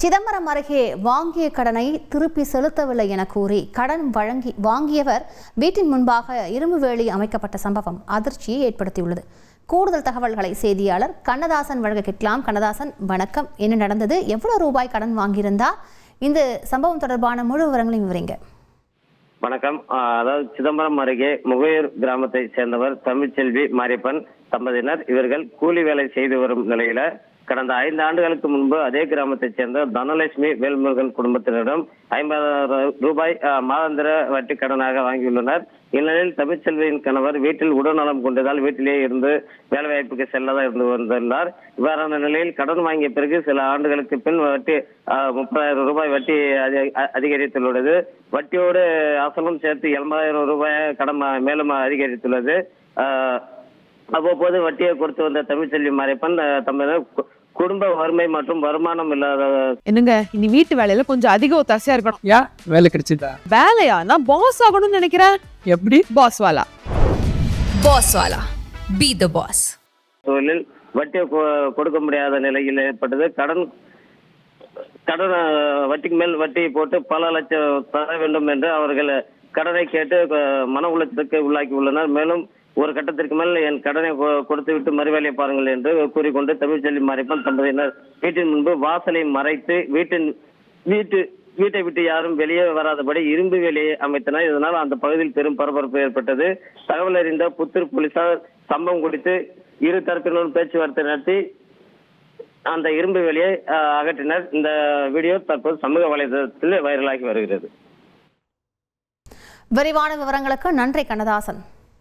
சிதம்பரம் அருகே வாங்கிய கடனை திருப்பி செலுத்தவில்லை என கூறி கடன் வாங்கியவர் வீட்டின் முன்பாக இரும்பு வேலி அமைக்கப்பட்ட சம்பவம் அதிர்ச்சியை ஏற்படுத்தியுள்ளது. கூடுதல் தகவல்களை செய்தியாளர் கண்ணதாசன் வழங்க கேட்கலாம். கண்ணதாசன், வணக்கம். என்ன நடந்தது? எவ்வளவு ரூபாய் கடன் வாங்கியிருந்தார்? இந்த சம்பவம் தொடர்பான முழு விவரங்களையும் விவரிங்க. வணக்கம். அதாவது சிதம்பரம் அருகே முகையூர் கிராமத்தை சேர்ந்தவர் தமிழ்ச்செல்வி மாரியப்பன் தம்பதியினர். இவர்கள் கூலி வேலை செய்து வரும் நிலையில கடந்த 5 ஆண்டுகளுக்கு முன்பு அதே கிராமத்தைச் சேர்ந்த தனலட்சுமி வேல்முருகன் குடும்பத்தினரிடம் 50,000 ரூபாய் மாதாந்திர வட்டி கடனாக வாங்கியுள்ளனர். இந்நிலையில் தமிழ்ச்செல்வியின் கணவர் வீட்டில் உடல்நலம் கொண்டதால் வீட்டிலேயே இருந்து வேலைவாய்ப்புக்கு செல்லதான் இருந்து வந்துள்ளார். இவ்வாறான நிலையில் கடன் வாங்கிய பிறகு சில ஆண்டுகளுக்கு பின் வட்டி 30,000 ரூபாய் வட்டி அதிகரித்துள்ளது. வட்டியோடு அசலும் சேர்த்து 80,000 ரூபாய் கடன் மேலும் அதிகரித்துள்ளது. அவ்வப்போது வட்டியை கொடுத்து வந்த தமிழ்ச்செல்வி மாரியப்பன் தம்மிடம் குடும்ப வறுமை மற்றும் வருமானம் இல்லாத என்னங்க இனி வீட்டு வேலையில கொஞ்சம் அதிக ஒத்தாசையா இருக்கணும். ஏன் வேலை கிடைச்சிட்டா? வேலையா? நான் பாஸ் ஆகணும்னு நினைக்கிறேன். எப்படி? பாஸ் வாலா பி தி பாஸ். தொழிலில் வட்டியை கொடுக்க முடியாத நிலையில் ஏற்பட்டது. கடன் வட்டிக்கு மேல் வட்டி போட்டு பல லட்சம் தர வேண்டும் என்று அவர்கள் கடனை கேட்டு மன உளைச்சலுக்கு உள்ளாக்கி உள்ளனர். மேலும் ஒரு கட்டத்திற்கு மேல் என் கடனை கொடுத்து விட்டு மறுவேலையை பாருங்கள் என்று கூறிக்கொண்டு தமிழ்ச்செல்வி மாரியப்பன் தம்பதியினர் வீட்டின் முன்பு வாசலை மறைத்து வீட்டை விட்டு யாரும் வெளியே வராதபடி இரும்பு வேலியை அமைத்தனர். இதனால் அந்த பகுதியில் பெரும் பரபரப்பு ஏற்பட்டது. தகவல் அறிந்த புத்தூர் போலீசார் சம்பவம் குறித்து இரு தரப்பினரும் பேச்சுவார்த்தை நடத்தி அந்த இரும்பு வேலியை அகற்றினர். இந்த வீடியோ தற்போது சமூக வலைதளத்தில் வைரலாகி வருகிறது. விரிவான விவரங்களுக்கு நன்றி கண்ணதாசன்.